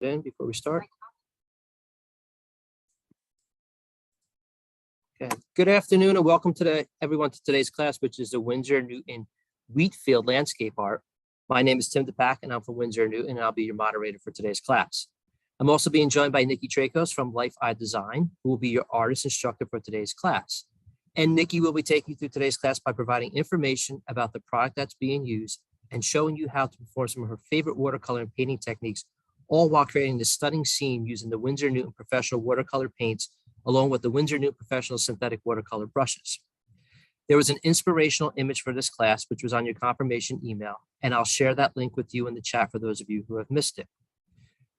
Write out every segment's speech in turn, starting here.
in before we start? Okay. Good afternoon and welcome to everyone to today's class, which is the Winsor Newton Wheatfield landscape art. My name is Tim DePack and I'm from Winsor Newton and I'll be your moderator for today's class. I'm also being joined by Nicki Traikos from Life Eye Design, who will be your artist instructor for today's class. And Nicki will be taking you through today's class by providing information about the product that's being used and showing you how to perform some of her favorite watercolor and painting techniques, all while creating this stunning scene using the Winsor Newton professional watercolor paints along with the Winsor Newton professional synthetic watercolor brushes. There was an inspirational image for this class, which was on your confirmation email, and I'll share that link with you in the chat for those of you who have missed it.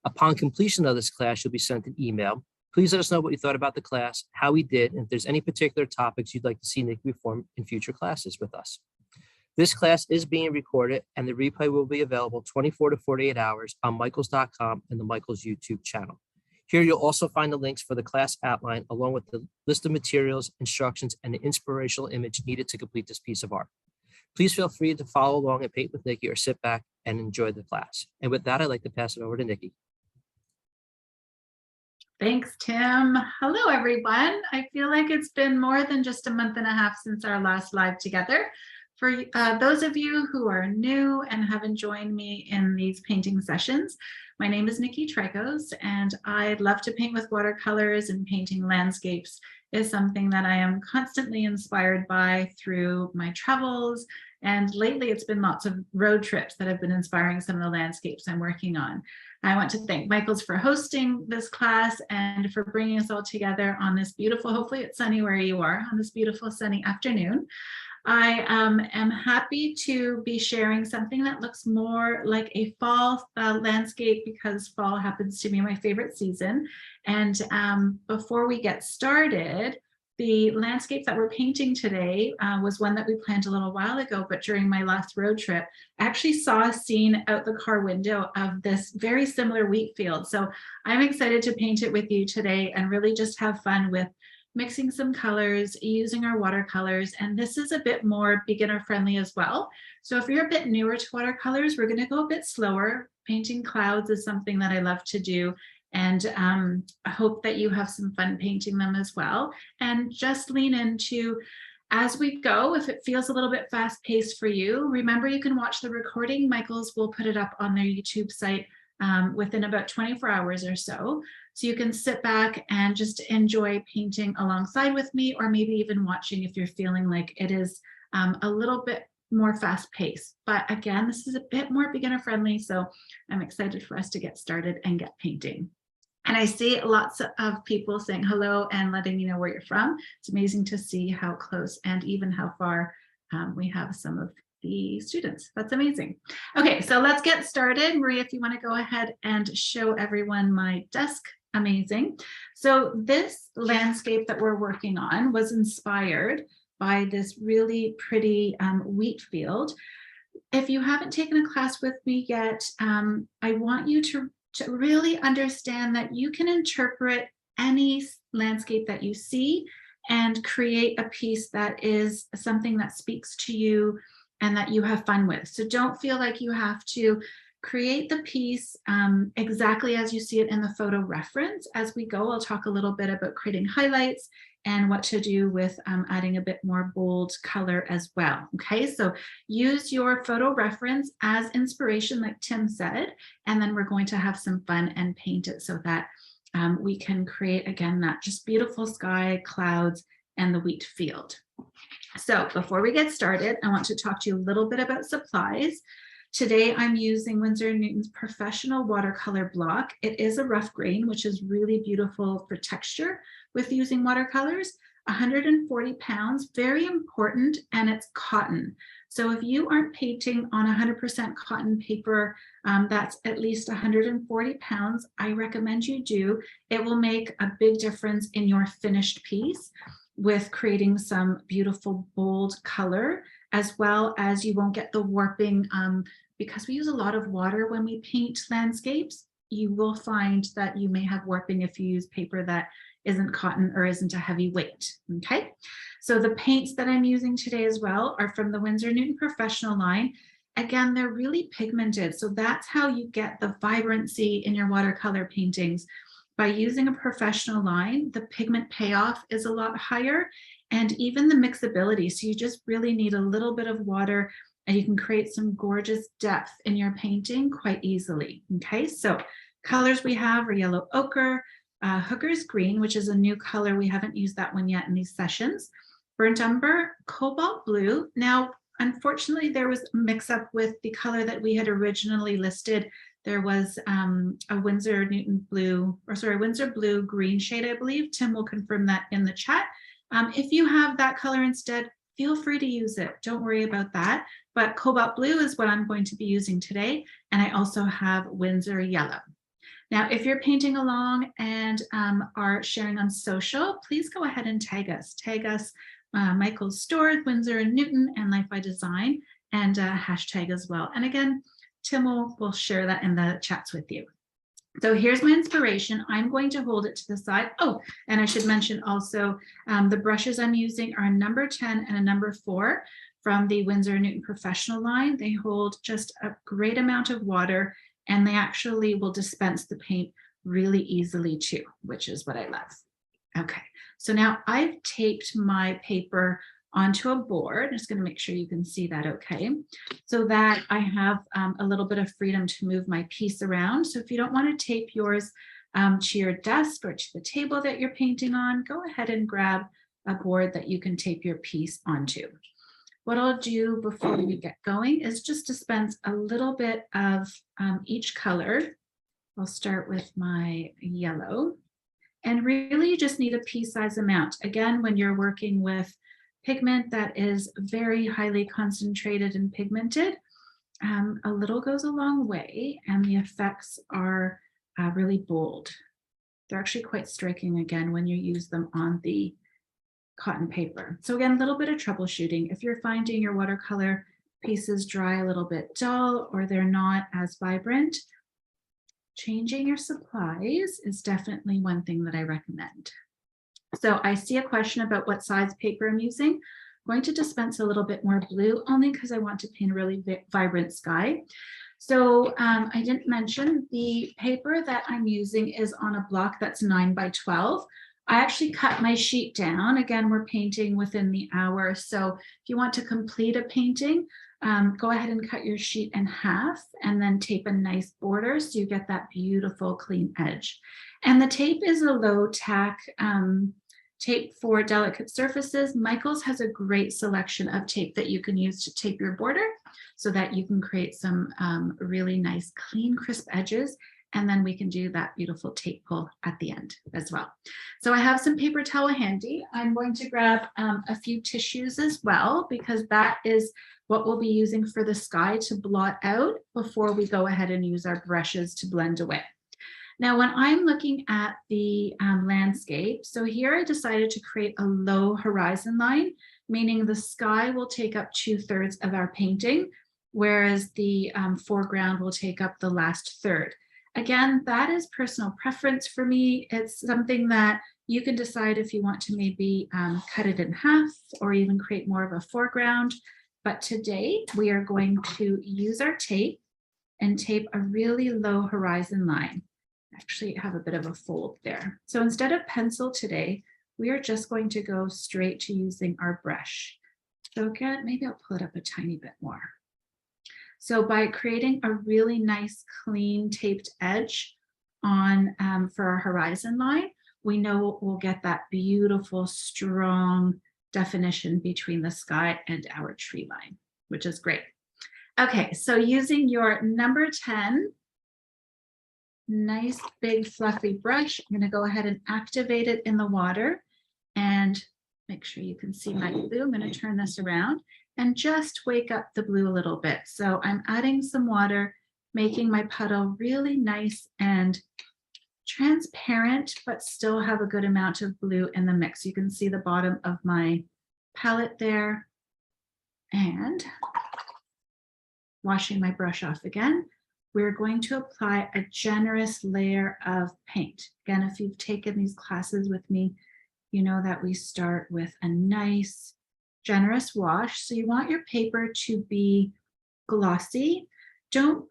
Upon completion of this class, you'll be sent an email. Please let us know what you thought about the class, how we did, and if there's any particular topics you'd like to see Nicki perform in future classes with us. This class is being recorded and the replay will be available 24 to 48 hours on michaels.com and the Michaels YouTube channel. Here you'll also find the links for the class outline along with the list of materials, instructions, and the inspirational image needed to complete this piece of art. Please feel free to follow along and paint with Nicki or sit back and enjoy the class. And with that, I'd like to pass it over to Nicki. Thanks, Tim. Hello, everyone. I feel like it's been more than just a month and a half since our last live together. For those of you who are new and haven't joined me in these painting sessions, my name is Nicki Traikos, and I love to paint with watercolors, and painting landscapes is something that I am constantly inspired by through my travels. And lately it's been lots of road trips that have been inspiring some of the landscapes I'm working on. I want to thank Michaels for hosting this class and for bringing us all together on this beautiful, hopefully it's sunny where you are, on this beautiful sunny afternoon. I am happy to be sharing something that looks more like a fall landscape because fall happens to be my favorite season. And before we get started, the landscape that we're painting today was one that we planned a little while ago, but during my last road trip, I actually saw a scene out the car window of this very similar wheat field. So I'm excited to paint it with you today and really just have fun with mixing some colors, using our watercolors, and this is a bit more beginner friendly as well. So if you're a bit newer to watercolors, we're going to go a bit slower. Painting clouds is something that I love to do, and I hope that you have some fun painting them as well. And just lean into, as we go, if it feels a little bit fast paced for you, remember you can watch the recording. Michaels will put it up on their YouTube site within about 24 hours or so. So you can sit back and just enjoy painting alongside with me, or maybe even watching if you're feeling like it is a little bit more fast paced. But again, this is a bit more beginner friendly. So I'm excited for us to get started and get painting. And I see lots of people saying hello and letting me know where you're from. It's amazing to see how close and even how far we have some of the students. That's amazing. Okay, so let's get started. Maria, if you want to go ahead and show everyone my desk. Amazing. So this landscape that we're working on was inspired by this really pretty wheat field. If you haven't taken a class with me yet, I want you to really understand that you can interpret any landscape that you see and create a piece that is something that speaks to you and that you have fun with. So don't feel like you have to create the piece exactly as you see it in the photo reference. As we go, I'll talk a little bit about creating highlights and what to do with adding a bit more bold color as well. Okay, so use your photo reference as inspiration, like Tim said, and then we're going to have some fun and paint it so that we can create, again, that just beautiful sky, clouds, and the wheat field. So before we get started, I want to talk to you a little bit about supplies. Today, I'm using Winsor Newton's professional watercolor block. It is a rough grain, which is really beautiful for texture with using watercolors. 140 pounds, very important, and it's cotton. So if you aren't painting on 100% cotton paper, that's at least 140 pounds, I recommend you do. It will make a big difference in your finished piece with creating some beautiful bold color, as well as you won't get the warping because we use a lot of water when we paint landscapes. You will find that you may have warping if you use paper that isn't cotton or isn't a heavy weight. Okay, so the paints that I'm using today as well are from the Winsor Newton Professional line. Again, they're really pigmented. So that's how you get the vibrancy in your watercolor paintings. By using a professional line, the pigment payoff is a lot higher, and even the mixability. So you just really need a little bit of water and you can create some gorgeous depth in your painting quite easily. Okay, so colors we have are yellow ochre, hooker's green, which is a new color. We haven't used that one yet in these sessions. Burnt umber, cobalt blue. Now, unfortunately, there was a mix up with the color that we had originally listed. There was a Winsor blue green shade, I believe. Tim will confirm that in the chat. If you have that color instead, feel free to use it. Don't worry about that. But cobalt blue is what I'm going to be using today. And I also have Winsor yellow. Now, if you're painting along and are sharing on social, please go ahead and tag us. Tag us, Michael's Store, Winsor and Newton, and Life by Design, and hashtag as well. And again, Tim will share that in the chats with you. So here's my inspiration. I'm going to hold it to the side. Oh, and I should mention also the brushes I'm using are a number 10 and a number 4 from the Winsor Newton Professional line. They hold just a great amount of water, and they actually will dispense the paint really easily too, which is what I love. Okay, so now I've taped my paper onto a board. I'm just going to make sure you can see that okay, so that I have a little bit of freedom to move my piece around. So if you don't want to tape yours to your desk or to the table that you're painting on, go ahead and grab a board that you can tape your piece onto. What I'll do before we get going is just dispense a little bit of each color. I'll start with my yellow, and really you just need a pea-sized amount. Again, when you're working with pigment that is very highly concentrated and pigmented, a little goes a long way, and the effects are really bold. They're actually quite striking again when you use them on the cotton paper. So again, a little bit of troubleshooting. If you're finding your watercolor pieces dry a little bit dull or they're not as vibrant, changing your supplies is definitely one thing that I recommend. So I see a question about what size paper I'm using. I'm going to dispense a little bit more blue only because I want to paint a really vibrant sky. So I didn't mention the paper that I'm using is on a block that's 9 by 12. I actually cut my sheet down. Again, we're painting within the hour. So if you want to complete a painting, go ahead and cut your sheet in half and then tape a nice border so you get that beautiful clean edge. And the tape is a low tack tape for delicate surfaces. Michael's has a great selection of tape that you can use to tape your border so that you can create some really nice, clean, crisp edges. And then we can do that beautiful tape pull at the end as well. So I have some paper towel handy. I'm going to grab a few tissues as well, because that is what we'll be using for the sky to blot out before we go ahead and use our brushes to blend away. Now, when I'm looking at the landscape, so here I decided to create a low horizon line, meaning the sky will take up 2/3 of our painting, whereas the foreground will take up the last third. Again, that is personal preference for me. It's something that you can decide if you want to maybe cut it in half or even create more of a foreground. But today we are going to use our tape and tape a really low horizon line. Actually have a bit of a fold there. So instead of pencil today, we are just going to go straight to using our brush. So again, maybe I'll pull it up a tiny bit more. So by creating a really nice, clean taped edge on for our horizon line, we know we'll get that beautiful, strong definition between the sky and our tree line, which is great. Okay, so using your number 10, nice, big, fluffy brush, I'm going to go ahead and activate it in the water and make sure you can see my blue. I'm going to turn this around and just wake up the blue a little bit. So I'm adding some water, making my puddle really nice and transparent, but still have a good amount of blue in the mix. You can see the bottom of my palette there. And washing my brush off again, we're going to apply a generous layer of paint. Again, if you've taken these classes with me, you know that we start with a nice, generous wash. So you want your paper to be glossy. Don't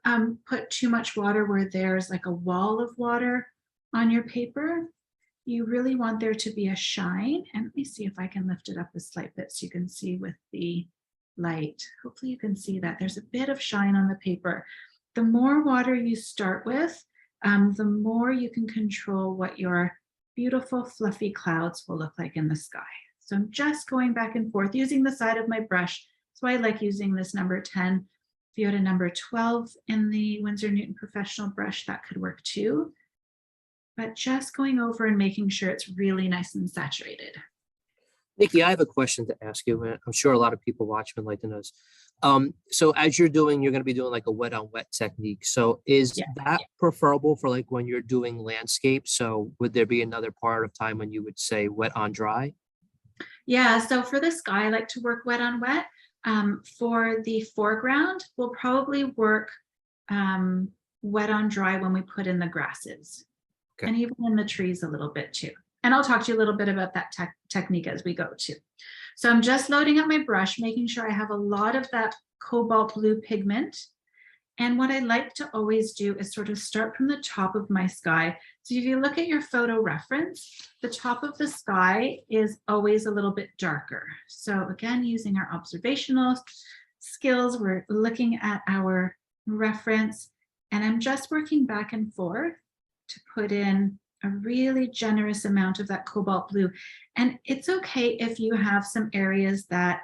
put too much water where there's like a wall of water on your paper. You really want there to be a shine. And let me see if I can lift it up a slight bit so you can see with the light. Hopefully you can see that there's a bit of shine on the paper. The more water you start with, the more you can control what your beautiful fluffy clouds will look like in the sky. So I'm just going back and forth using the side of my brush. So I like using this number 10. If you had a number 12 in the Winsor Newton Professional brush, that could work too. But just going over and making sure it's really nice and saturated. Nikki, I have a question to ask you. And I'm sure a lot of people watching would like to know this. So as you're going to be doing like a wet on wet technique. So is that preferable for like when you're doing landscape? So would there be another part of time when you would say wet on dry? Yeah, so for the sky, I like to work wet on wet. For the foreground, we'll probably work wet on dry when we put in the grasses. Okay. And even in the trees a little bit too. And I'll talk to you a little bit about that technique as we go too. So I'm just loading up my brush, making sure I have a lot of that cobalt blue pigment. And what I like to always do is sort of start from the top of my sky. So if you look at your photo reference, the top of the sky is always a little bit darker. So again, using our observational skills, we're looking at our reference, and I'm just working back and forth to put in a really generous amount of that cobalt blue. And it's okay if you have some areas that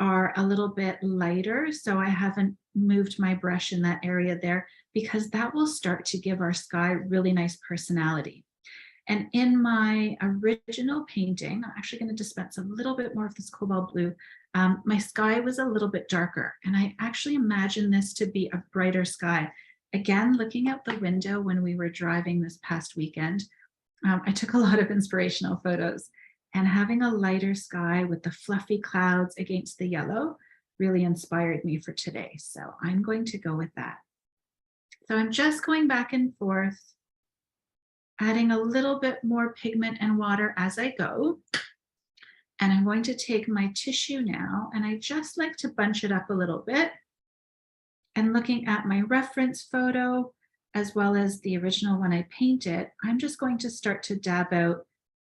are a little bit lighter. So I haven't moved my brush in that area there, because that will start to give our sky really nice personality. And in my original painting, I'm actually going to dispense a little bit more of this cobalt blue. My sky was a little bit darker, and I actually imagine this to be a brighter sky. Again, looking out the window when we were driving this past weekend, I took a lot of inspirational photos, and having a lighter sky with the fluffy clouds against the yellow really inspired me for today. So I'm going to go with that. So I'm just going back and forth, adding a little bit more pigment and water as I go. And I'm going to take my tissue now, and I just like to bunch it up a little bit. And looking at my reference photo, as well as the original when I painted, I'm just going to start to dab out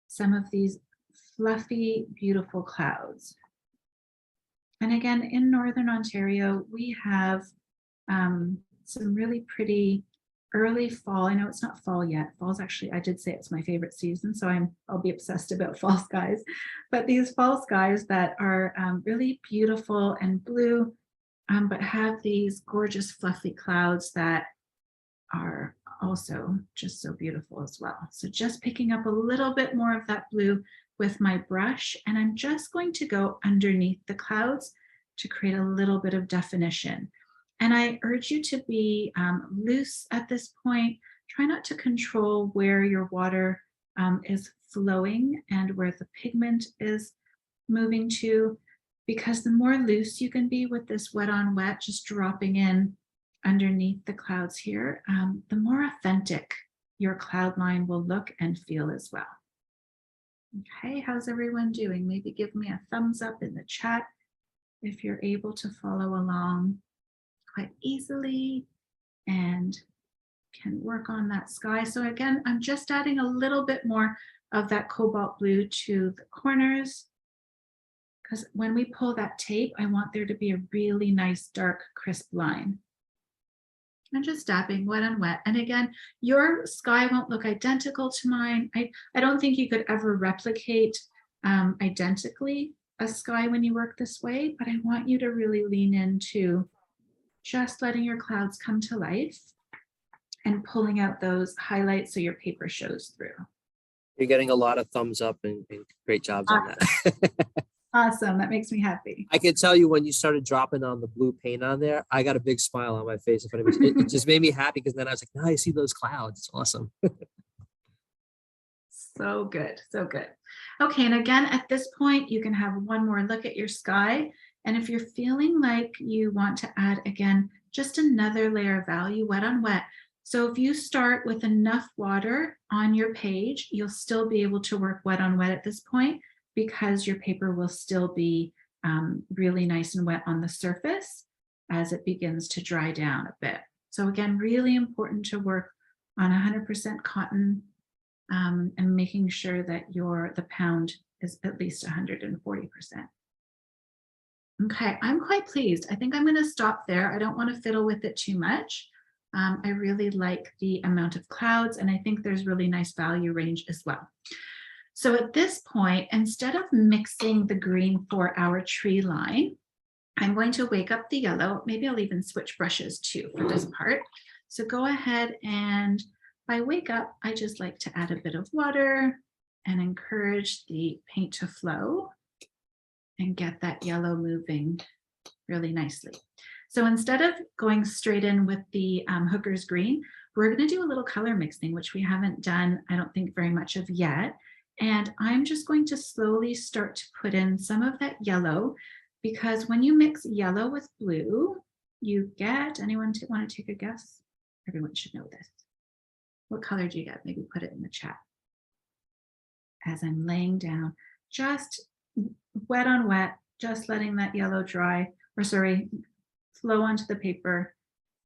some of these fluffy, beautiful clouds. And again, in Northern Ontario, we have some really pretty early fall. I know it's not fall yet. Fall's actually, I did say it's my favorite season, so I'll be obsessed about fall skies. But these fall skies that are really beautiful and blue, but have these gorgeous fluffy clouds that are also just so beautiful as well. So just picking up a little bit more of that blue with my brush, and I'm just going to go underneath the clouds to create a little bit of definition. And I urge you to be loose at this point. Try not to control where your water is flowing and where the pigment is moving to, because the more loose you can be with this wet on wet, just dropping in underneath the clouds here, the more authentic your cloud line will look and feel as well. Okay, how's everyone doing? Maybe give me a thumbs up in the chat if you're able to follow along quite easily and can work on that sky. So again, I'm just adding a little bit more of that cobalt blue to the corners, because when we pull that tape, I want there to be a really nice, dark, crisp line. I'm just dabbing wet on wet. And again, your sky won't look identical to mine. I don't think you could ever replicate identically a sky when you work this way, but I want you to really lean into just letting your clouds come to life and pulling out those highlights so your paper shows through. You're getting a lot of thumbs up and great jobs on that. Awesome. That makes me happy. I can tell you when you started dropping on the blue paint on there, I got a big smile on my face. It just made me happy, because then I was like, now I see those clouds. It's awesome. So good. So good. Okay. And again, at this point, you can have one more look at your sky. And if you're feeling like you want to add, again, just another layer of value, wet on wet. So if you start with enough water on your page, you'll still be able to work wet on wet at this point, because your paper will still be really nice and wet on the surface. as it begins to dry down a bit. So again, really important to work on 100% cotton and making sure that the pound is at least 140%. Okay, I'm quite pleased. I think I'm going to stop there. I don't want to fiddle with it too much. I really like the amount of clouds, and I think there's really nice value range as well. So at this point, instead of mixing the green for our tree line, I'm going to wake up the yellow. Maybe I'll even switch brushes too for this part. So go ahead, and by wake up, I just like to add a bit of water and encourage the paint to flow and get that yellow moving really nicely. So instead of going straight in with the Hooker's green, we're going to do a little color mixing, which we haven't done, I don't think, very much of yet. And I'm just going to slowly start to put in some of that yellow, because when you mix yellow with blue, you get, anyone want to take a guess? Everyone should know this. What color do you get? Maybe put it in the chat. As I'm laying down, just wet on wet, just letting that yellow dry, or sorry, flow onto the paper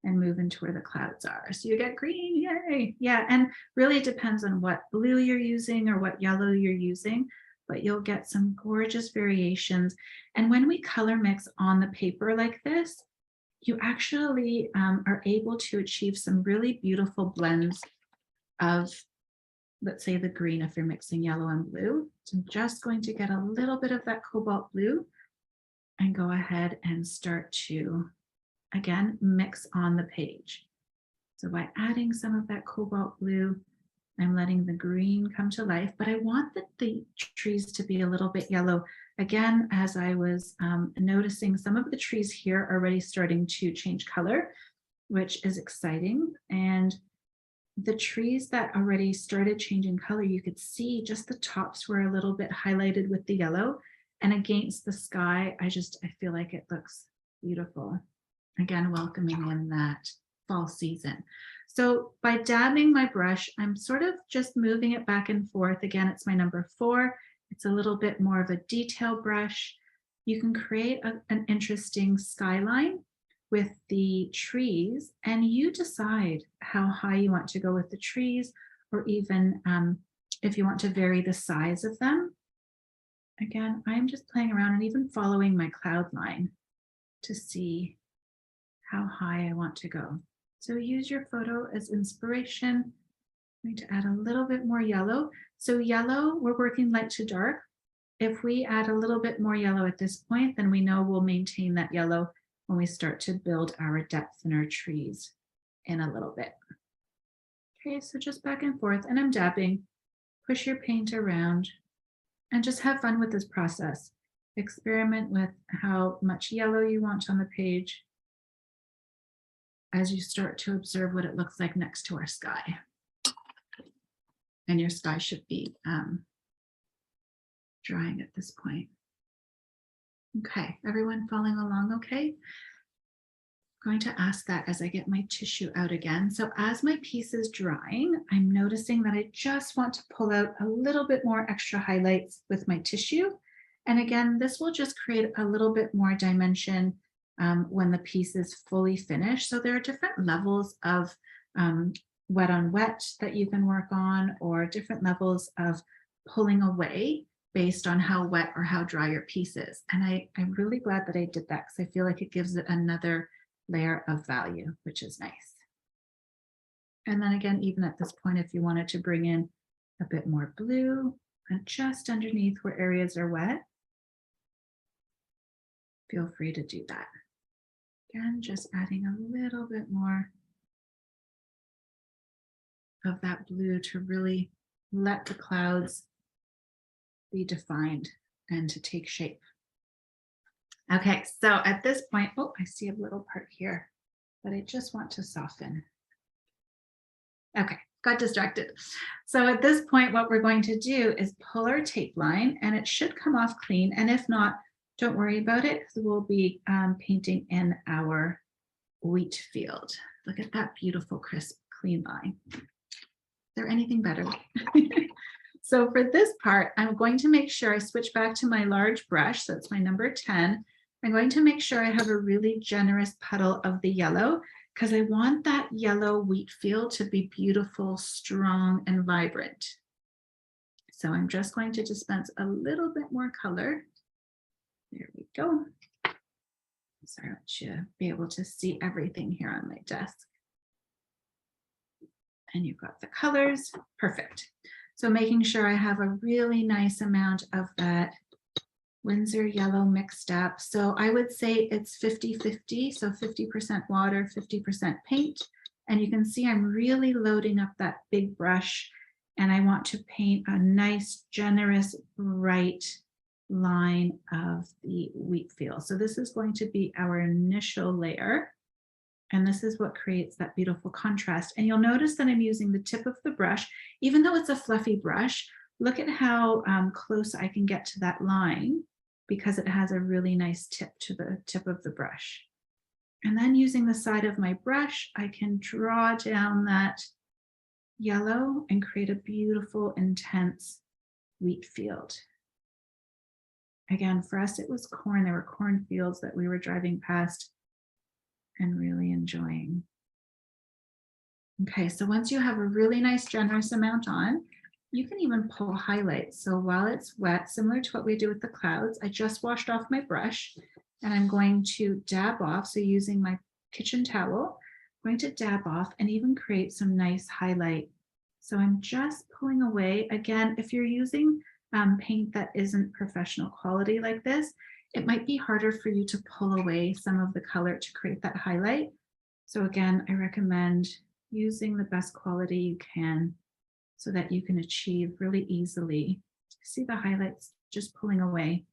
and move into where the clouds are. So you get green, yay. Yeah, and really it depends on what blue you're using or what yellow you're using, but you'll get some gorgeous variations. And when we color mix on the paper like this, you actually are able to achieve some really beautiful blends of, let's say, the green if you're mixing yellow and blue. So I'm just going to get a little bit of that cobalt blue and go ahead and start to, again, mix on the page. So by adding some of that cobalt blue, I'm letting the green come to life, but I want the trees to be a little bit yellow. Again, as I was noticing, some of the trees here are already starting to change color, which is exciting. And the trees that already started changing color, you could see just the tops were a little bit highlighted with the yellow, and against the sky, I feel like it looks beautiful. Again, welcoming in that fall season. So by dabbing my brush, I'm sort of just moving it back and forth. Again, it's my number 4. It's a little bit more of a detail brush. You can create an interesting skyline with the trees, and you decide how high you want to go with the trees, or even if you want to vary the size of them. Again, I'm just playing around and even following my cloud line to see how high I want to go. So use your photo as inspiration. I'm going to add a little bit more yellow. So yellow, we're working light to dark. If we add a little bit more yellow at this point, then we know we'll maintain that yellow when we start to build our depth in our trees in a little bit. Okay, so just back and forth, and I'm dabbing. Push your paint around and just have fun with this process. Experiment with how much yellow you want on the page as you start to observe what it looks like next to our sky. And your sky should be drying at this point. Okay, everyone following along okay? I'm going to ask that as I get my tissue out again. So as my piece is drying, I'm noticing that I just want to pull out a little bit more extra highlights with my tissue. And again, this will just create a little bit more dimension when the piece is fully finished. So there are different levels of wet on wet that you can work on, or different levels of pulling away based on how wet or how dry your piece is. And I'm really glad that I did that, because I feel like it gives it another layer of value, which is nice. And then again, even at this point, if you wanted to bring in a bit more blue and just underneath where areas are wet, feel free to do that. Again, just adding a little bit more of that blue to really let the clouds be defined and to take shape. Okay, so at this point, oh, I see a little part here that I just want to soften. Okay, got distracted. So at this point, what we're going to do is pull our tape line, and it should come off clean. And if not, don't worry about it, because we'll be painting in our Wheatfield. Look at that beautiful, crisp, clean line. Is there anything better? So for this part, I'm going to make sure I switch back to my large brush. So it's my number 10. I'm going to make sure I have a really generous puddle of the yellow because I want that yellow Wheatfield to be beautiful, strong, and vibrant. So I'm just going to dispense a little bit more color. There we go. Sorry, I want you to be able to see everything here on my desk. And you've got the colors, perfect. So making sure I have a really nice amount of that Winsor yellow mixed up. So I would say it's 50-50, so 50% water, 50% paint. And you can see I'm really loading up that big brush, and I want to paint a nice, generous, bright line of the Wheatfield. So this is going to be our initial layer. And this is what creates that beautiful contrast. And you'll notice that I'm using the tip of the brush, even though it's a fluffy brush. Look at how close I can get to that line because it has a really nice tip to the tip of the brush. And then using the side of my brush, I can draw down that yellow and create a beautiful, intense Wheatfield. Again, for us, it was corn. There were cornfields that we were driving past and really enjoying. Okay, so once you have a really nice, generous amount on, you can even pull highlights. So while it's wet, similar to what we do with the clouds, I just washed off my brush and I'm going to dab off. So using my kitchen towel, I'm going to dab off and even create some nice highlight. So I'm just pulling away. Again, if you're using paint that isn't professional quality like this, it might be harder for you to pull away some of the color to create that highlight. So again, I recommend using the best quality you can so that you can achieve really easily. See the highlights just pulling away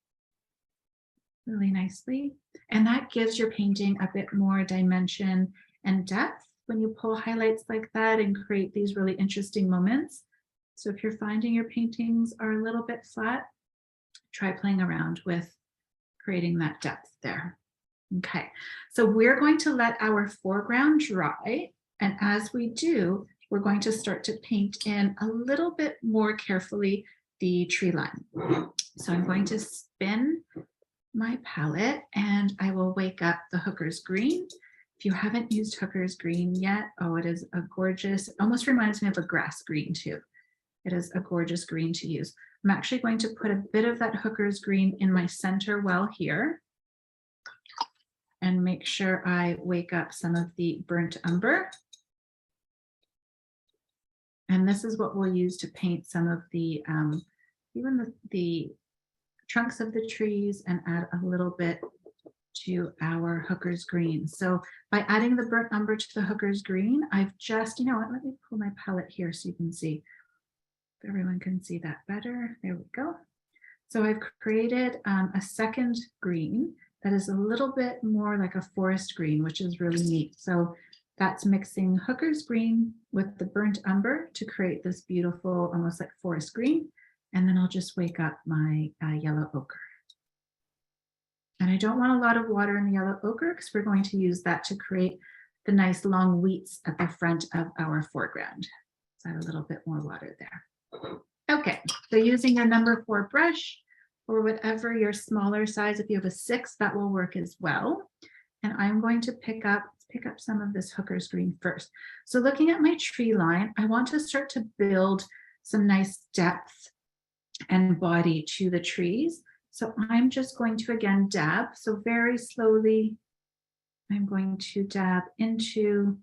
really nicely. And that gives your painting a bit more dimension and depth when you pull highlights like that and create these really interesting moments. So if you're finding your paintings are a little bit flat, try playing around with creating that depth there. Okay, so we're going to let our foreground dry. And as we do, we're going to start to paint in a little bit more carefully the tree line. So I'm going to spin my palette and I will wake up the Hooker's Green. If you haven't used Hooker's Green yet, oh, it is a gorgeous, it almost reminds me of a grass green too. It is a gorgeous green to use. I'm actually going to put a bit of that Hooker's Green in my center well here and make sure I wake up some of the burnt umber. And this is what we'll use to paint some of the, even the trunks of the trees and add a little bit to our Hooker's Green. So by adding the burnt umber to the Hooker's Green, I've just, you know what, let me pull my palette here so you can see. If everyone can see that better. There we go. So I've created a second green that is a little bit more like a forest green, which is really neat. So that's mixing Hooker's Green with the burnt umber to create this beautiful, almost like forest green. And then I'll just wake up my yellow ochre. And I don't want a lot of water in the yellow ochre because we're going to use that to create the nice long wheats at the front of our foreground. So add a little bit more water there. Okay, so using your number 4 brush or whatever your smaller size, if you have a 6, that will work as well. And I'm going to pick up some of this Hooker's Green first. So looking at my tree line, I want to start to build some nice depth and body to the trees. So I'm just going to again dab. So very slowly, I'm going to dab into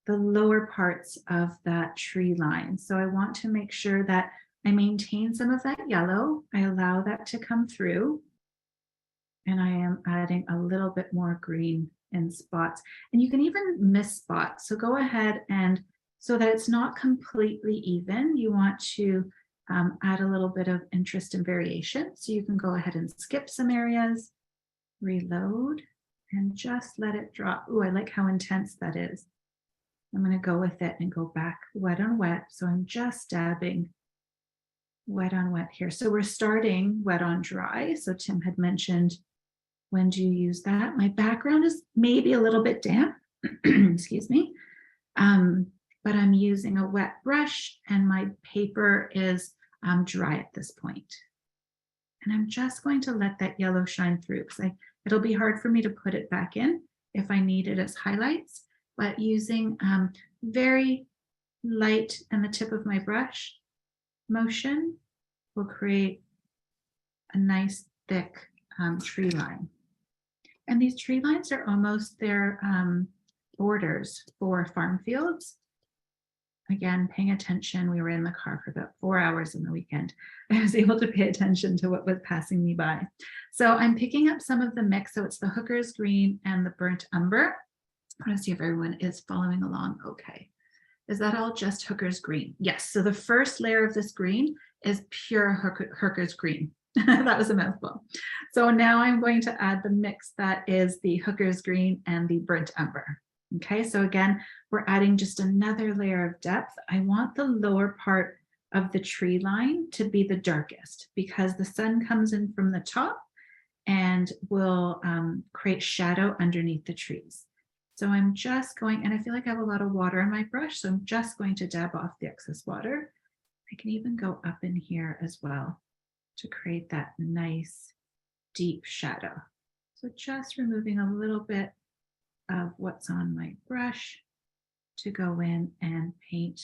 the lower parts of that tree line. So I want to make sure that I maintain some of that yellow. I allow that to come through. And I am adding a little bit more green in spots. And you can even miss spots. So go ahead and so that it's not completely even, you want to add a little bit of interest and variation. So you can go ahead and skip some areas, reload, and just let it drop. Oh, I like how intense that is. I'm going to go with it and go back wet on wet. So I'm just dabbing wet on wet here. So we're starting wet on dry. So Tim had mentioned, when do you use that? My background is maybe a little bit damp, excuse me. But I'm using a wet brush and my paper is dry at this point. And I'm just going to let that yellow shine through because I It'll be hard for me to put it back in if I need it as highlights, but using very light and the tip of my brush motion will create a nice thick tree line. And these tree lines are almost their borders for farm fields. Again, paying attention, we were in the car for about 4 hours in the weekend. I was able to pay attention to what was passing me by. So I'm picking up some of the mix. So it's the Hooker's Green and the Burnt Umber. I want to see if everyone is following along okay. Is that all just Hooker's Green? Yes, so the first layer of this green is pure Hooker's Green. That was a mouthful. So now I'm going to add the mix that is the Hooker's Green and the Burnt Umber. Okay, so again, we're adding just another layer of depth. I want the lower part of the tree line to be the darkest because the sun comes in from the top and will create shadow underneath the trees. So I'm just going, and I feel like I have a lot of water on my brush, so I'm just going to dab off the excess water. I can even go up in here as well to create that nice deep shadow. So just removing a little bit of what's on my brush to go in and paint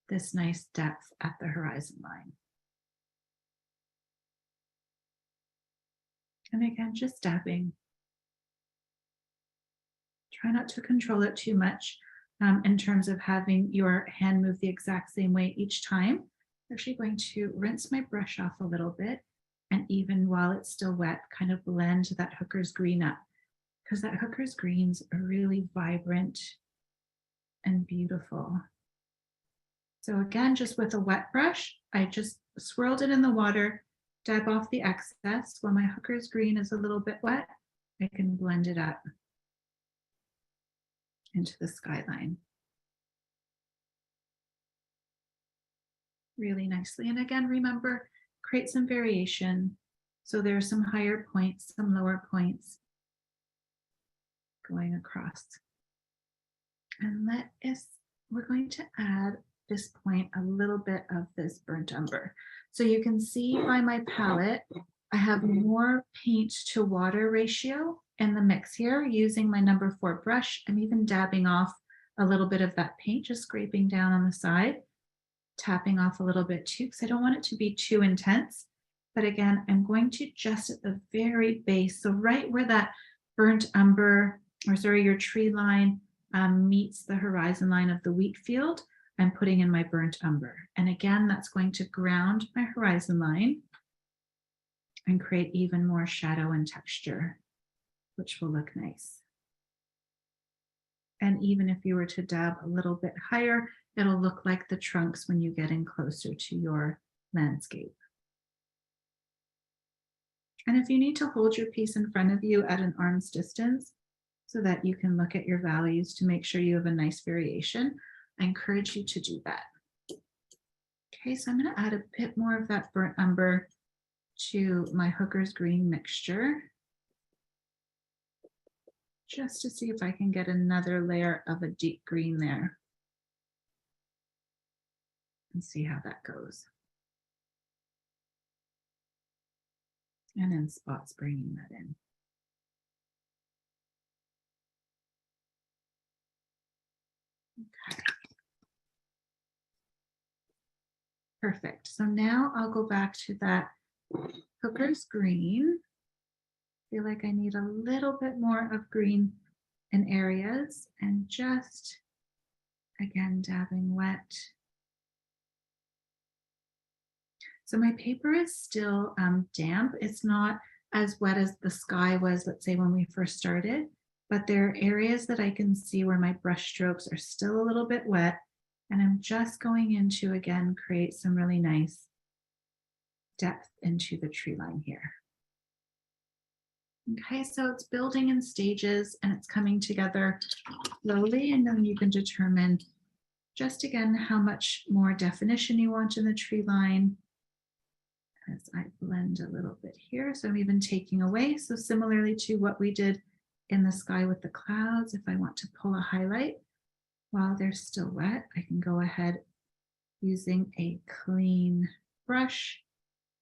this nice depth at the horizon line. And again, just dabbing. Try not to control it too much in terms of having your hand move the exact same way each time. I'm actually going to rinse my brush off a little bit, and even while it's still wet, kind of blend that Hooker's Green up, because that Hooker's Green's are really vibrant and beautiful. So again, just with a wet brush, I just swirled it in the water, dab off the excess. While my Hooker's Green is a little bit wet, I can blend it up into the skyline really nicely. And again, remember, create some variation. So there are some higher points, some lower points going across. And we're going to add this point a little bit of this burnt umber. So you can see by my palette, I have more paint to water ratio in the mix here using my number 4 brush. I'm even dabbing off a little bit of that paint, just scraping down on the side, tapping off a little bit too, because I don't want it to be too intense. But again, I'm going to just at the very base, so right where that burnt umber, or sorry, your tree line meets the horizon line of the wheat field, I'm putting in my burnt umber. And again, that's going to ground my horizon line and create even more shadow and texture, which will look nice. And even if you were to dab a little bit higher, it'll look like the trunks when you get in closer to your landscape. And if you need to hold your piece in front of you at an arm's distance so that you can look at your values to make sure you have a nice variation, I encourage you to do that. Okay, so I'm going to add a bit more of that burnt umber to my Hooker's Green mixture, just to see if I can get another layer of a deep green there and see how that goes. And in spots, bringing that in. Okay. Perfect. So now I'll go back to that Hooker's Green. Feel like I need a little bit more of green in areas, and just again dabbing wet. So my paper is still damp. It's not as wet as the sky was, let's say, when we first started, but there are areas that I can see where my brush strokes are still a little bit wet, and I'm just going in to again create some really nice depth into the tree line here. Okay, so it's building in stages and it's coming together slowly, and then you can determine just again how much more definition you want in the tree line as I blend a little bit here. So I'm even taking away. So similarly to what we did in the sky with the clouds, if I want to pull a highlight while they're still wet, I can go ahead using a clean brush.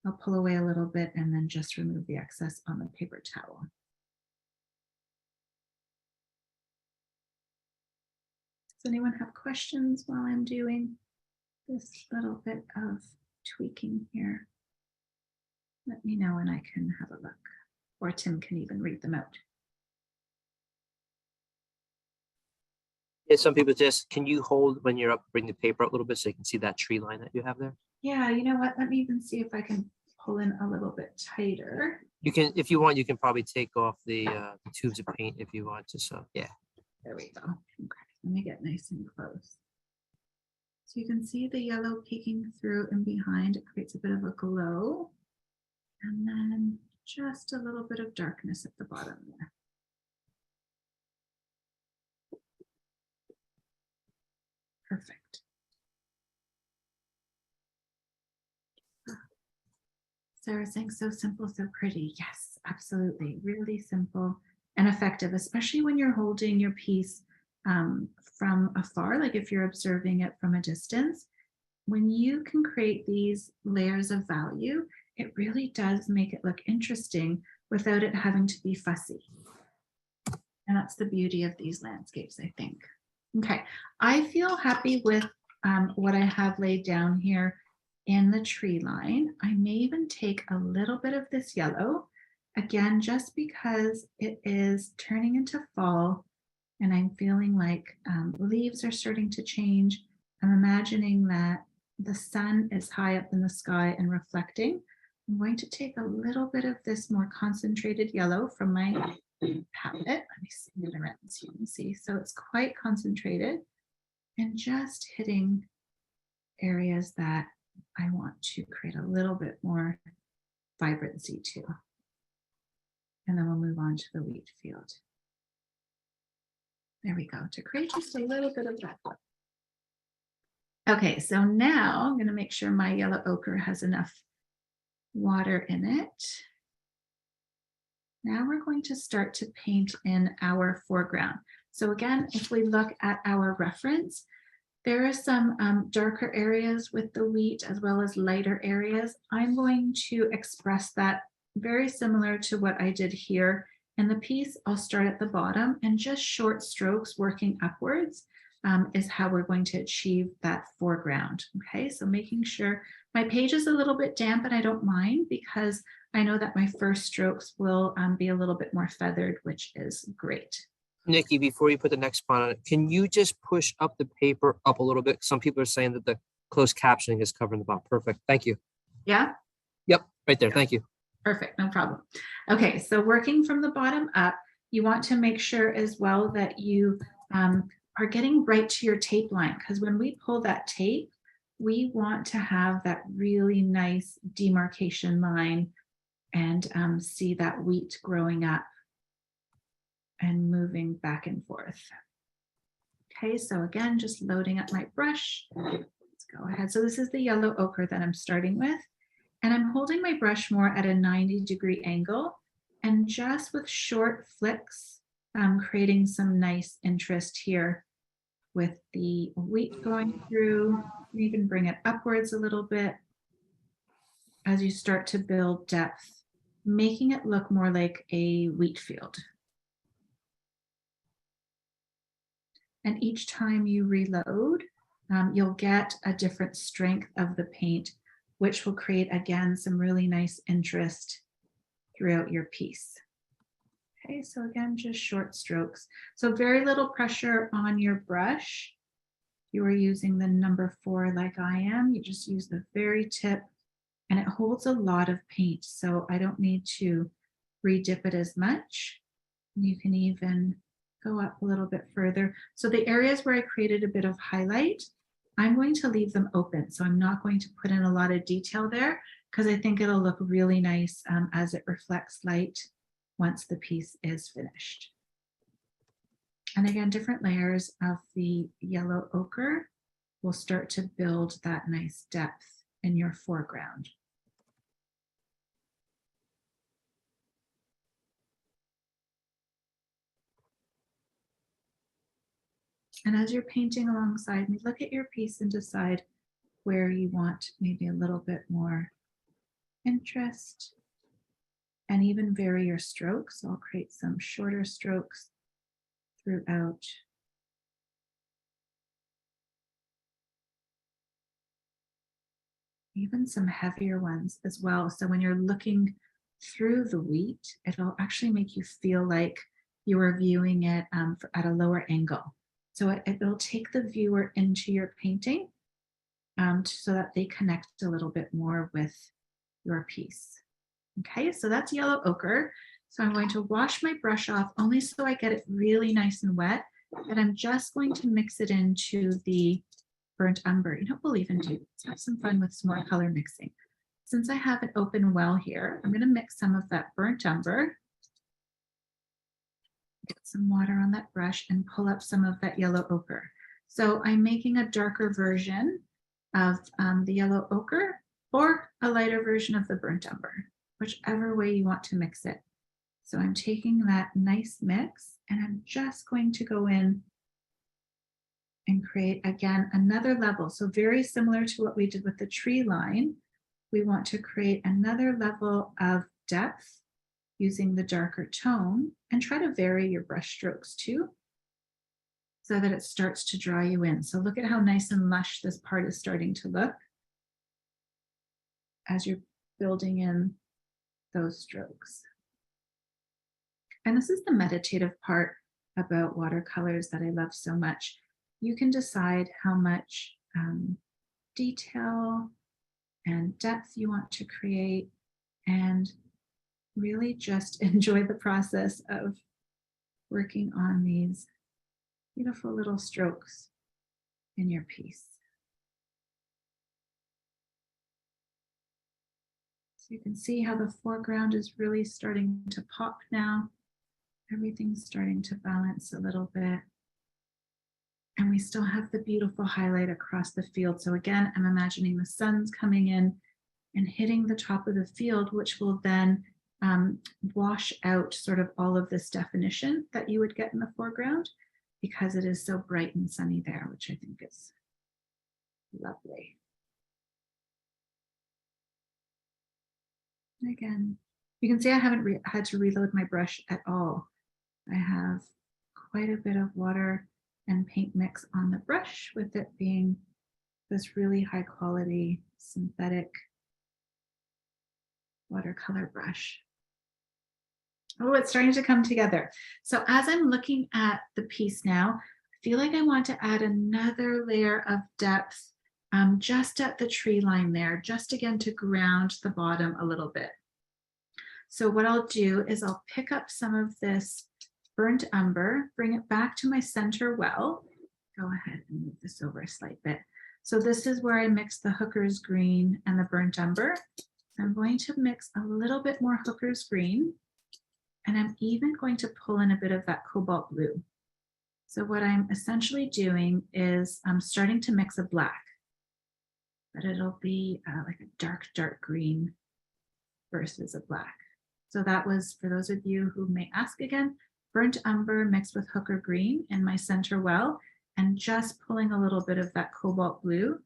I'll pull away a little bit and then just remove the excess on the paper towel. Does anyone have questions while I'm doing this little bit of tweaking here? Let me know and I can have a look, or Tim can even read them out. Yeah, some people just, can you hold when you're up, bring the paper up a little bit so you can see that tree line that you have there? Yeah, you know what? Let me even see if I can pull in a little bit tighter. You can, if you want, you can probably take off the tubes of paint if you want to. So yeah. There we go. Okay, let me get nice and close. So you can see the yellow peeking through and behind. It creates a bit of a glow. And then just a little bit of darkness at the bottom there. Perfect. Sarah's saying so simple, so pretty. Yes, absolutely. Really simple and effective, especially when you're holding your piece from afar, like if you're observing it from a distance. When you can create these layers of value, it really does make it look interesting without it having to be fussy. And that's the beauty of these landscapes, I think. Okay, I feel happy with what I have laid down here in the tree line. I may even take a little bit of this yellow, again, just because it is turning into fall and I'm feeling like leaves are starting to change. I'm imagining that the sun is high up in the sky and reflecting. I'm going to take a little bit of this more concentrated yellow from my palette. Let me see the around so you can see. So it's quite concentrated and just hitting areas that I want to create a little bit more vibrancy to. And then we'll move on to the wheat field. There we go, to create just a little bit of that. Okay, so now I'm going to make sure my yellow ochre has enough water in it. Now we're going to start to paint in our foreground. So again, if we look at our reference, there are some darker areas with the wheat as well as lighter areas. I'm going to express that very similar to what I did here. In the piece, I'll start at the bottom and just short strokes working upwards is how we're going to achieve that foreground. Okay, so making sure my page is a little bit damp, and I don't mind because I know that my first strokes will be a little bit more feathered, which is great. Nikki, before you put the next spot on it, can you just push up the paper up a little bit? Some people are saying that the closed captioning is covering the bottom. Perfect. Thank you. Yeah? Yep, right there. Thank you. Perfect, no problem. Okay, so working from the bottom up, you want to make sure as well that you are getting right to your tape line, because when we pull that tape, we want to have that really nice demarcation line and see that wheat growing up and moving back and forth. Okay, so again, just loading up my brush. Let's go ahead. So this is the yellow ochre that I'm starting with. And I'm holding my brush more at a 90-degree angle and just with short flicks, creating some nice interest here with the wheat going through. You can bring it upwards a little bit as you start to build depth, making it look more like a wheat field. And each time you reload, you'll get a different strength of the paint, which will create, again, some really nice interest throughout your piece. Okay, so again, just short strokes. So very little pressure on your brush. You are using the number 4 like I am. You just use the very tip, and it holds a lot of paint, so I don't need to re-dip it as much. You can even go up a little bit further. So the areas where I created a bit of highlight, I'm going to leave them open. So I'm not going to put in a lot of detail there because I think it'll look really nice as it reflects light once the piece is finished. And again, different layers of the yellow ochre will start to build that nice depth in your foreground. And as you're painting alongside me, look at your piece and decide where you want maybe a little bit more interest, and even vary your strokes. So I'll create some shorter strokes throughout even some heavier ones as well. So when you're looking through the wheat, it'll actually make you feel like you are viewing it at a lower angle. So it'll take the viewer into your painting so that they connect a little bit more with your piece. Okay, so that's yellow ochre. So I'm going to wash my brush off only so I get it really nice and wet. And I'm just going to mix it into the burnt umber. You know what we'll even do? Let's have some fun with some more color mixing. Since I have an open well here, I'm going to mix some of that burnt umber, get some water on that brush, and pull up some of that yellow ochre. So I'm making a darker version of the yellow ochre or a lighter version of the burnt umber, whichever way you want to mix it. So I'm taking that nice mix and I'm just going to go in and create again another level. So very similar to what we did with the tree line, we want to create another level of depth using the darker tone, and try to vary your brush strokes too, so that it starts to draw you in. So look at how nice and lush this part is starting to look as you're building in those strokes. And this is the meditative part about watercolors that I love so much. You can decide how much detail and depth you want to create, and really just enjoy the process of working on these beautiful little strokes in your piece. So you can see how the foreground is really starting to pop now. Everything's starting to balance a little bit. And we still have the beautiful highlight across the field. So again, I'm imagining the sun's coming in and hitting the top of the field, which will then wash out sort of all of this definition that you would get in the foreground, because it is so bright and sunny there, which I think is lovely. And again, you can see I haven't had to reload my brush at all. I have quite a bit of water and paint mix on the brush, with it being this really high quality synthetic watercolor brush. Oh, it's starting to come together. So as I'm looking at the piece now, I feel like I want to add another layer of depth just at the tree line there, just again to ground the bottom a little bit. So what I'll do is I'll pick up some of this burnt umber, bring it back to my center well. Go ahead and move this over a slight bit. So this is where I mix the hooker's green and the burnt umber. I'm going to mix a little bit more hooker's green, and I'm even going to pull in a bit of that cobalt blue. So what I'm essentially doing is I'm starting to mix a black, but it'll be like a dark, dark green versus a black. So that was, for those of you who may ask again, burnt umber mixed with hooker green in my center well, and just pulling a little bit of that cobalt blue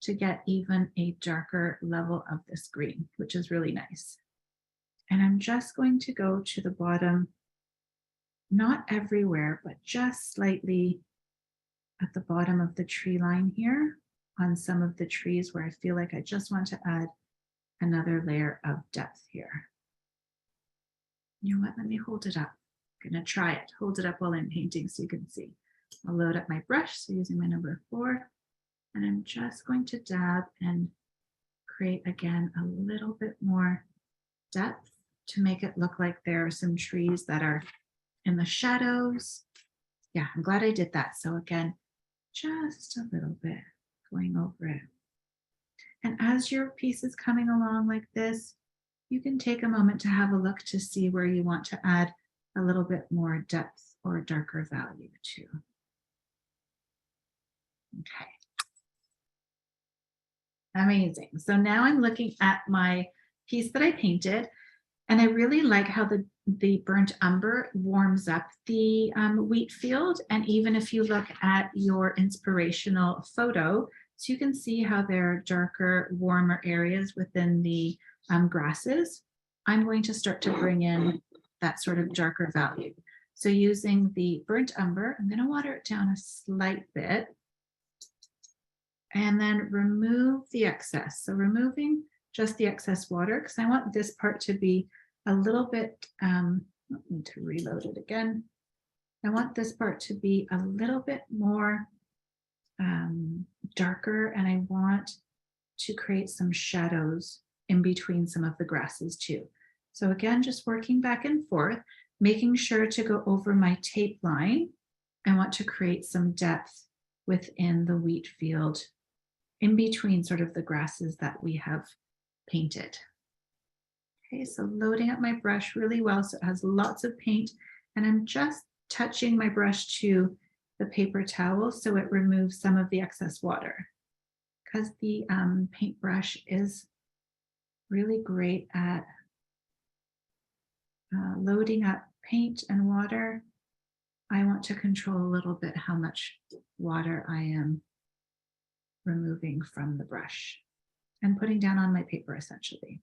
to get even a darker level of this green, which is really nice. And I'm just going to go to the bottom, not everywhere, but just slightly at the bottom of the tree line here on some of the trees where I feel like I just want to add another layer of depth here. You know what, let me hold it up. I'm gonna try it, hold it up while I'm painting so you can see. I'll load up my brush, so using my number 4, and I'm just going to dab and create again a little bit more depth to make it look like there are some trees that are in the shadows. Yeah, I'm glad I did that. So again, just a little bit going over it. And as your piece is coming along like this, you can take a moment to have a look to see where you want to add a little bit more depth or darker value to. Okay. Amazing. So now I'm looking at my piece that I painted, and I really like how the burnt umber warms up the Wheatfield. And even if you look at your inspirational photo, so you can see how there are darker, warmer areas within the grasses. I'm going to start to bring in that sort of darker value. So using the burnt umber, I'm going to water it down a slight bit. And then remove the excess. So removing just the excess water, because I want this part to be a little bit, I need to reload it again. I want this part to be a little bit more darker, and I want to create some shadows in between some of the grasses too. So again, just working back and forth, making sure to go over my tape line. I want to create some depth within the wheat field in between sort of the grasses that we have painted. Okay, so loading up my brush really well so it has lots of paint, and I'm just touching my brush to the paper towel so it removes some of the excess water, because the paintbrush is really great at loading up paint and water. I want to control a little bit how much water I am removing from the brush and putting down on my paper essentially.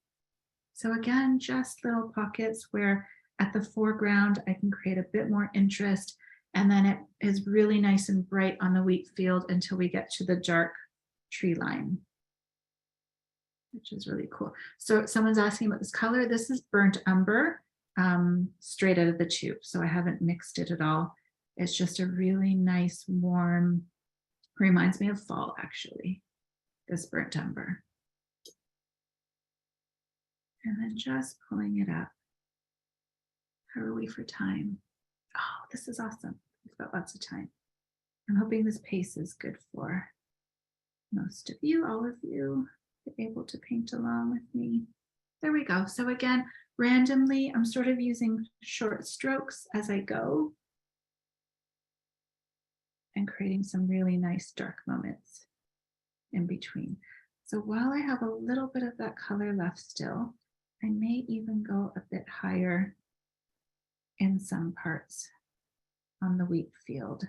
So again, just little pockets where at the foreground I can create a bit more interest, and then it is really nice and bright on the wheat field until we get to the dark tree line, which is really cool. So someone's asking about this color. This is burnt umber, straight out of the tube. So I haven't mixed it at all. It's just a really nice, warm, reminds me of fall actually, this burnt umber. And then just pulling it up. How are we for time? Oh, this is awesome. We've got lots of time. I'm hoping this pace is good for most of you, all of you, able to paint along with me. There we go. So again, randomly, I'm sort of using short strokes as I go and creating some really nice dark moments in between. So while I have a little bit of that color left still, I may even go a bit higher in some parts on the wheat field.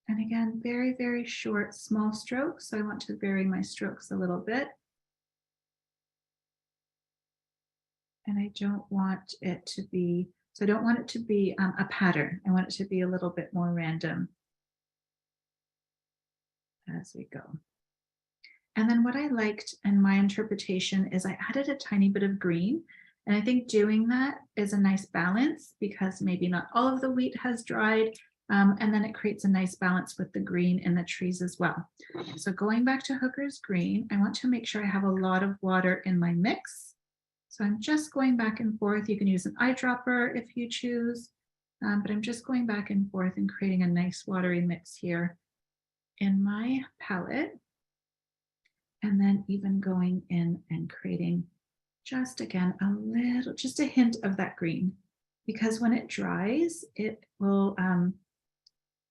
And again, very, very short, small strokes. So I want to vary my strokes a little bit. And I don't want it to be, so I don't want it to be a pattern. I want it to be a little bit more random as we go. And then what I liked in my interpretation is I added a tiny bit of green. And I think doing that is a nice balance because maybe not all of the wheat has dried. And then it creates a nice balance with the green in the trees as well. So going back to Hooker's green, I want to make sure I have a lot of water in my mix. So I'm just going back and forth. You can use an eyedropper if you choose, but I'm just going back and forth and creating a nice watery mix here in my palette. And then even going in and creating just again a little, just a hint of that green, because when it dries, it will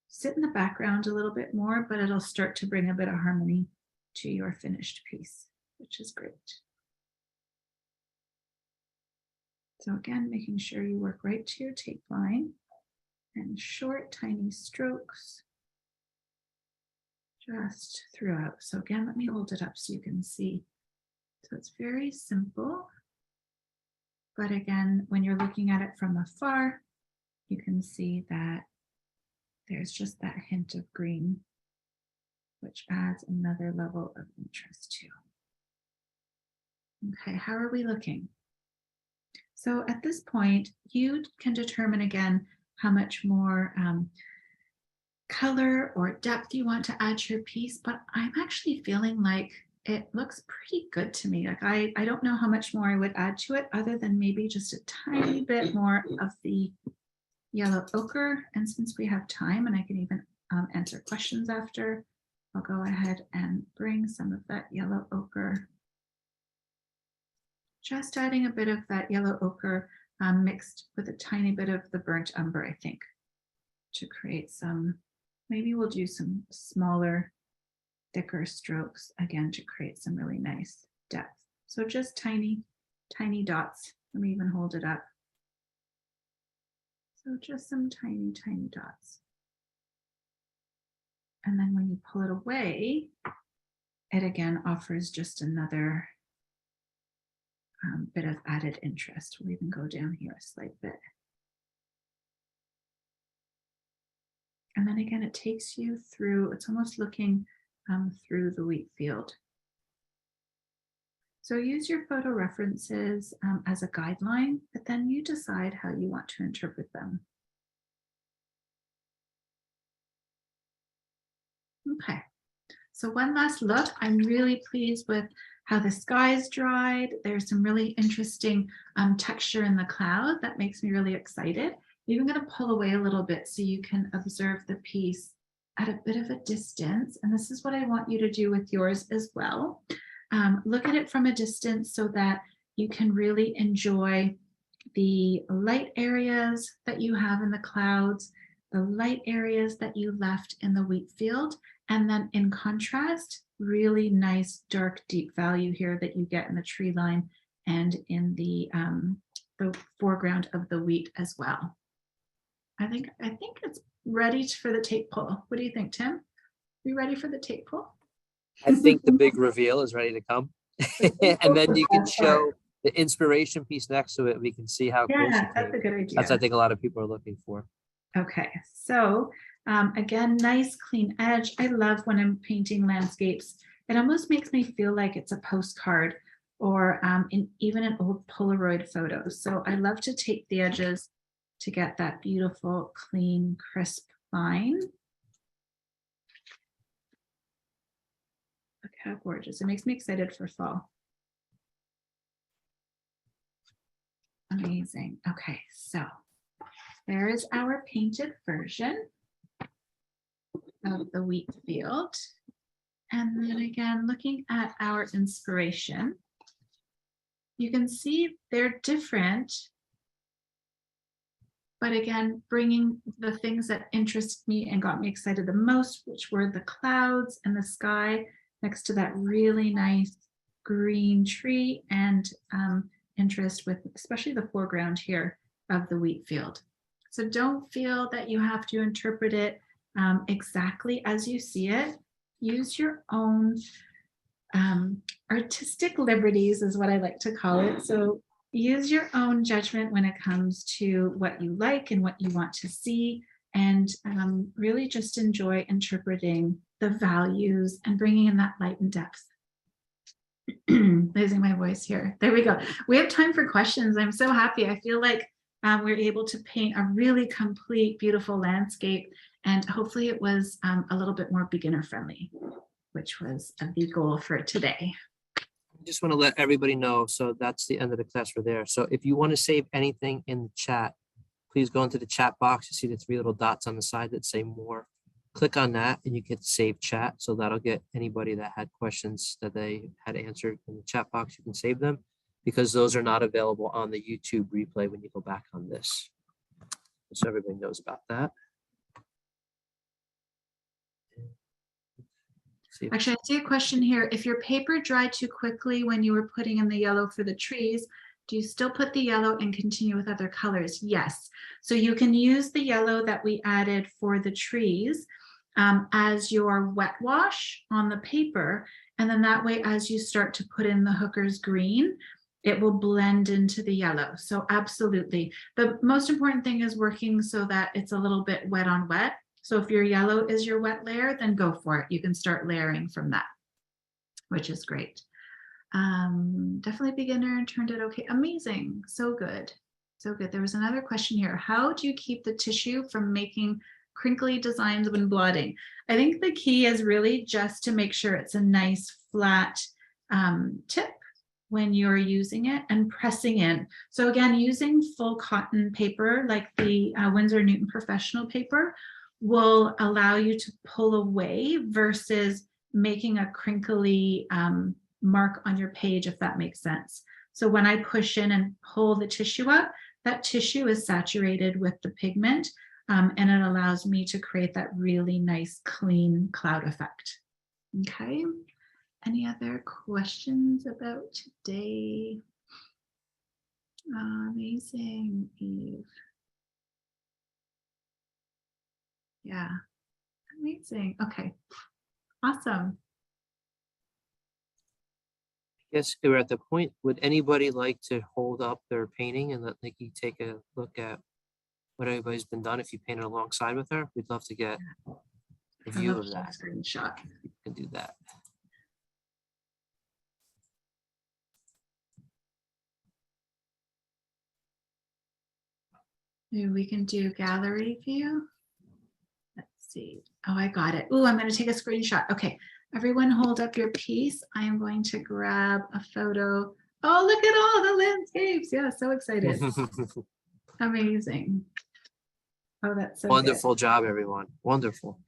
sit in the background a little bit more, but it'll start to bring a bit of harmony to your finished piece, which is great. So again, making sure you work right to your tape line and short, tiny strokes just throughout. So again, let me hold it up so you can see. So it's very simple, but again, when you're looking at it from afar, you can see that there's just that hint of green, which adds another level of interest too. Okay, how are we looking? So at this point, you can determine again how much more color or depth you want to add to your piece, but I'm actually feeling like it looks pretty good to me. Like I don't know how much more I would add to it other than maybe just a tiny bit more of the yellow ochre. And since we have time and I can even answer questions after, I'll go ahead and bring some of that yellow ochre. Just adding a bit of that yellow ochre mixed with a tiny bit of the burnt umber, I think, to create some, maybe we'll do some smaller, thicker strokes again to create some really nice depth. So just tiny, tiny dots. Let me even hold it up. So just some tiny, tiny dots. And then when you pull it away, it again offers just another bit of added interest. We'll even go down here a slight bit. And then again, it takes you through, it's almost looking through the wheat field. So use your photo references as a guideline, but then you decide how you want to interpret them. Okay, so one last look. I'm really pleased with how the sky's dried. There's some really interesting texture in the cloud that makes me really excited. I'm even going to pull away a little bit so you can observe the piece at a bit of a distance. And this is what I want you to do with yours as well. Look at it from a distance so that you can really enjoy the light areas that you have in the clouds, the light areas that you left in the wheat field, and then in contrast, really nice dark deep value here that you get in the tree line and in the foreground of the wheat as well. I think it's ready for the tape pull. What do you think, Tim? Are you ready for the tape pull? I think the big reveal is ready to come. And then you can show the inspiration piece next to it. We can see how close Yeah, it that's came. a good idea. That's, I think, a lot of people are looking for. Okay, so again, nice clean edge. I love when I'm painting landscapes. It almost makes me feel like it's a postcard or even an old Polaroid photo. So I love to take the edges to get that beautiful, clean, crisp line. Look how gorgeous. It makes me excited for fall. Amazing. Okay, so there is our painted version of the wheat field. And then again, looking at our inspiration, you can see they're different, but again, bringing the things that interest me and got me excited the most, which were the clouds and the sky next to that really nice green tree and interest with especially the foreground here of the wheat field. So don't feel that you have to interpret it exactly as you see it. Use your own artistic liberties is what I like to call it. So use your own judgment when it comes to what you like and what you want to see, and really just enjoy interpreting the values and bringing in that light and depth. Losing my voice here. There we go. We have time for questions. I'm so happy. I feel like we're able to paint a really complete, beautiful landscape, and hopefully it was a little bit more beginner friendly, which was the goal for today. I just want to let everybody know, so that's the end of the class for there. So if you want to save anything in the chat, please go into the chat box. You see the 3 little dots on the side that say more. Click on that and you get save chat. So that'll get anybody that had questions that they had answered in the chat box. You can save them because those are not available on the YouTube replay when you go back on this. So everybody knows about that. Actually, I see a question here. If your paper dried too quickly when you were putting in the yellow for the trees, do you still put the yellow and continue with other colors? Yes. So you can use the yellow that we added for the trees as your wet wash on the paper. And then that way, as you start to put in the hooker's green, it will blend into the yellow. So absolutely. The most important thing is working so that it's a little bit wet on wet. So if your yellow is your wet layer, then go for it. You can start layering from that, which is great. Definitely beginner and turned it okay. Amazing. So good. So good. There was another question here. How do you keep the tissue from making crinkly designs when blotting? I think the key is really just to make sure it's a nice flat tip when you're using it and pressing in. So again, using full cotton paper like the Winsor Newton Professional paper will allow you to pull away versus making a crinkly mark on your page, if that makes sense. So when I push in and pull the tissue up, that tissue is saturated with the pigment and it allows me to create that really nice clean cloud effect. Okay, any other questions about today? Amazing, Eve. Yeah, amazing. Okay, awesome. Yes, we're at the point. Would anybody like to hold up their painting and let Nicki take a look at what everybody's been done? If you painted alongside with her, we'd love to get a I view love of that. screenshot. You can do that. Maybe we can do gallery view. Let's see. Oh, I got it. Oh, I'm going to take a screenshot. Okay, everyone hold up your piece. I am going to grab a photo. Oh, look at all the landscapes. Yeah, so excited. Amazing. Oh, that's so good. Wonderful job, everyone. Wonderful.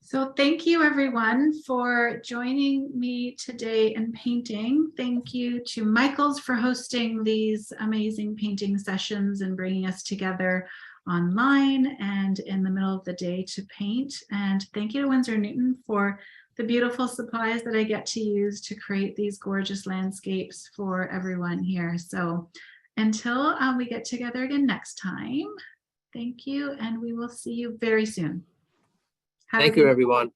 So thank you everyone for joining me today in painting. Thank you to Michaels for hosting these amazing painting sessions and bringing us together online and in the middle of the day to paint. And thank you to Winsor Newton for the beautiful supplies that I get to use to create these gorgeous landscapes for everyone here. So until we get together again next time, thank you, and we will see you very soon. Have a Thank you, good everyone.